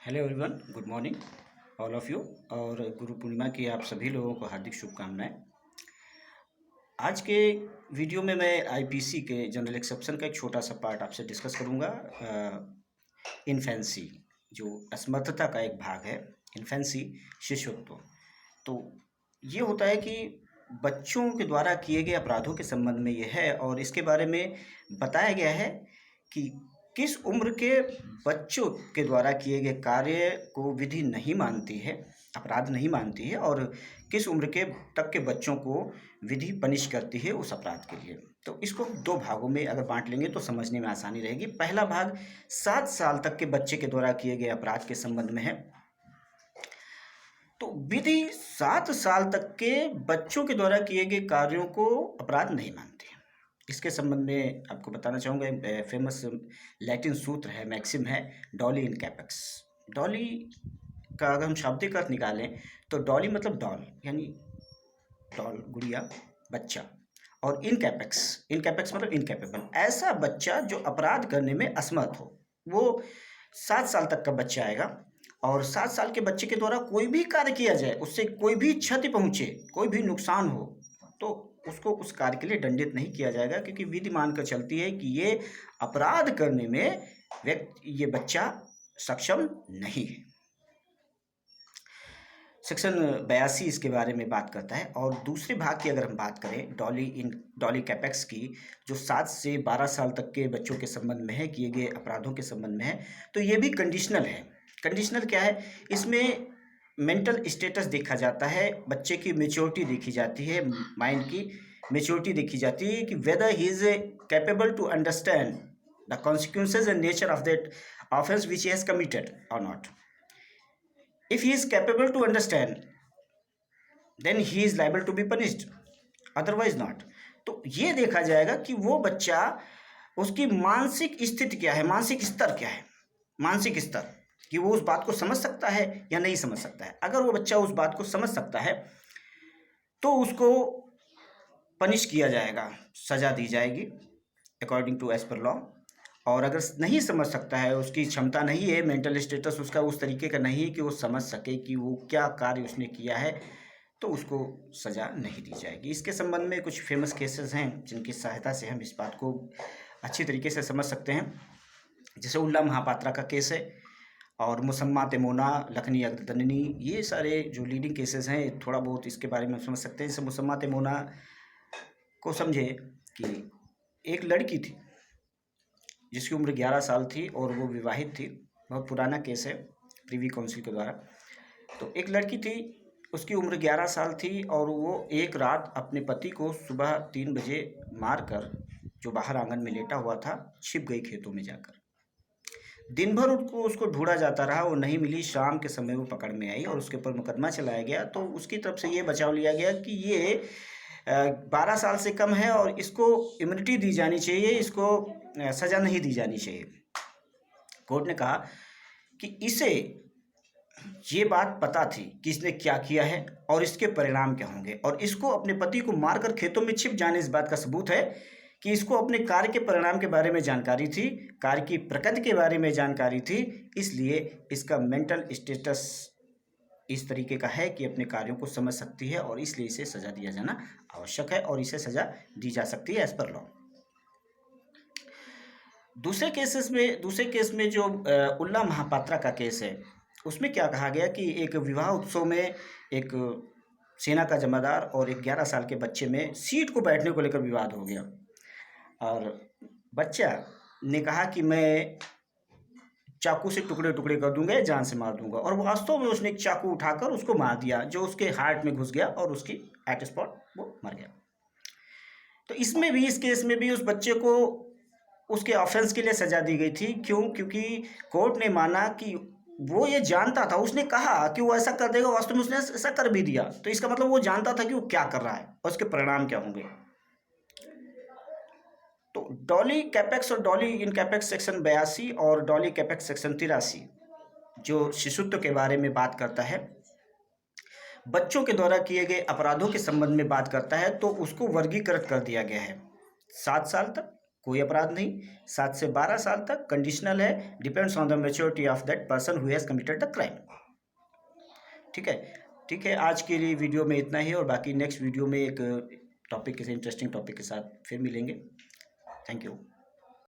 Hello everyone, good morning all of you. और गुरु पूर्णिमा की आप सभी लोगों को हार्दिक शुभकामनाएं। आज के वीडियो में मैं आईपीसी के जनरल एक्सेप्शन का एक छोटा सा पार्ट आपसे डिस्कस करूंगा। इन्फेंसी, जो असमर्थता का एक भाग है, इन्फेंसी शिशुत्व। तो ये होता है कि बच्चों के द्वारा किए गए अपराधों के संबंध में ये है, और इसके बारे में बताया गया है कि किस उम्र के बच्चों के द्वारा किए गए कार्य को विधि नहीं मानती है, अपराध नहीं मानती है, और किस उम्र के तक के बच्चों को विधि पनिश करती है उस अपराध के लिए। तो इसको दो भागों में अगर बांट लेंगे तो समझने में आसानी रहेगी। पहला भाग 7 साल तक के बच्चे के द्वारा किए गए अपराध के संबंध में है। तो विधि 7 साल तक के बच्चों के द्वारा किए गए कार्यों को अपराध नहीं मानती है। इसके संबंध में आपको बताना चाहूँगा, फेमस लैटिन सूत्र है, मैक्सिम है, डॉली इन कैपेक्स। डॉली का अगर हम शाब्दिक अर्थ निकालें तो डॉली मतलब डॉल, यानी डॉल गुड़िया, बच्चा, और इनकैपेक्स मतलब इनकैपेबल, ऐसा बच्चा जो अपराध करने में असमर्थ हो। वो 7 साल तक का बच्चा आएगा, और 7 साल के बच्चे के द्वारा कोई भी कार्य किया जाए, उससे कोई भी क्षति पहुँचे, कोई भी नुकसान हो, तो उसको उस कार्य के लिए दंडित नहीं किया जाएगा, क्योंकि विधि मानकर चलती है कि ये अपराध करने में ये बच्चा सक्षम नहीं है। सेक्शन 82 इसके बारे में बात करता है। और दूसरे भाग की अगर हम बात करें डॉली कैपेक्स की, जो 7 से 12 साल तक के बच्चों के संबंध में है, किए गए अपराधों के संबंध में है, तो ये भी कंडीशनल है। कंडीशनल क्या है? इसमें मेंटल स्टेटस देखा जाता है, बच्चे की मेच्योरिटी देखी जाती है, माइंड की मेच्योरिटी देखी जाती है कि whether he is capable to understand the consequences and nature of that offence which he has committed और not. If he is capable to understand, then he is liable to be punished, otherwise not। तो ये देखा जाएगा कि वो बच्चा, उसकी मानसिक स्थिति क्या है, मानसिक स्तर क्या है, मानसिक स्तर कि वो उस बात को समझ सकता है या नहीं समझ सकता है। अगर वो बच्चा उस बात को समझ सकता है तो उसको पनिश किया जाएगा, सजा दी जाएगी अकॉर्डिंग टू एज पर लॉ। और अगर नहीं समझ सकता है, उसकी क्षमता नहीं है, मेंटल स्टेटस उसका उस तरीके का नहीं है कि वो समझ सके कि वो क्या कार्य उसने किया है, तो उसको सज़ा नहीं दी जाएगी। इसके संबंध में कुछ फेमस केसेस हैं जिनकी सहायता से हम इस बात को अच्छी तरीके से समझ सकते हैं। जैसे उल्ला महापात्रा का केस है, और मुसम्मा तेमोना, लखनी अग्रदननी, ये सारे जो लीडिंग केसेस हैं, थोड़ा बहुत इसके बारे में समझ सकते हैं। जैसे मुसम्मा तेमोना को समझे कि एक लड़की थी जिसकी उम्र 11 साल थी और वो विवाहित थी। बहुत पुराना केस है, प्रीवी काउंसिल के द्वारा। तो एक लड़की थी, उसकी उम्र 11 साल थी, और वो एक रात अपने पति को सुबह 3 बजे मारकर, जो बाहर आंगन में लेटा हुआ था, छिप गई खेतों में जाकर। दिन भर उसको ढूंढा जाता रहा, वो नहीं मिली। शाम के समय वो पकड़ में आई और उसके ऊपर मुकदमा चलाया गया। तो उसकी तरफ से ये बचाव लिया गया कि ये 12 साल से कम है और इसको इम्यूनिटी दी जानी चाहिए, इसको सज़ा नहीं दी जानी चाहिए। कोर्ट ने कहा कि इसे ये बात पता थी कि इसने क्या किया है और इसके परिणाम क्या होंगे, और इसको अपने पति को मारकर खेतों में छिप जाने इस बात का सबूत है कि इसको अपने कार्य के परिणाम के बारे में जानकारी थी, कार्य की प्रकृति के बारे में जानकारी थी। इसलिए इसका मेंटल स्टेटस इस तरीके का है कि अपने कार्यों को समझ सकती है, और इसलिए इसे सज़ा दिया जाना आवश्यक है, और इसे सज़ा दी जा सकती है एज पर लॉ। दूसरे केस में जो उल्ला महापात्रा का केस है, उसमें क्या कहा गया कि एक विवाह उत्सव में एक सेना का जमादार और एक 11 साल के बच्चे में सीट को बैठने को लेकर विवाद हो गया, और बच्चा ने कहा कि मैं चाकू से टुकड़े टुकड़े कर दूंगा, जान से मार दूंगा, और वास्तव में उसने एक चाकू उठाकर उसको मार दिया, जो उसके हार्ट में घुस गया और उसकी एट स्पॉट वो मर गया। तो इसमें भी, इस केस में भी उस बच्चे को उसके ऑफेंस के लिए सजा दी गई थी। क्यों? क्योंकि कोर्ट ने माना कि वो ये जानता था, उसने कहा कि वो ऐसा कर देगा, वास्तव में उसने ऐसा कर भी दिया। तो इसका मतलब वो जानता था कि वो क्या कर रहा है और उसके परिणाम क्या होंगे। तो डॉली कैपेक्स और डॉली इन कैपेक्स सेक्शन 82 और डॉली कैपेक्स सेक्शन 83 जो शिशुत्व के बारे में बात करता है, बच्चों के द्वारा किए गए अपराधों के संबंध में बात करता है, तो उसको वर्गीकृत कर दिया गया है 7 साल तक, कोई अपराध नहीं। 7 से 12 साल तक कंडीशनल है, depends on the maturity of that person who has committed the crime. ठीक है, ठीक है, आज के लिए वीडियो में इतना ही, और बाकी नेक्स्ट वीडियो में एक टॉपिक के इंटरेस्टिंग टॉपिक के साथ फिर मिलेंगे। Thank you.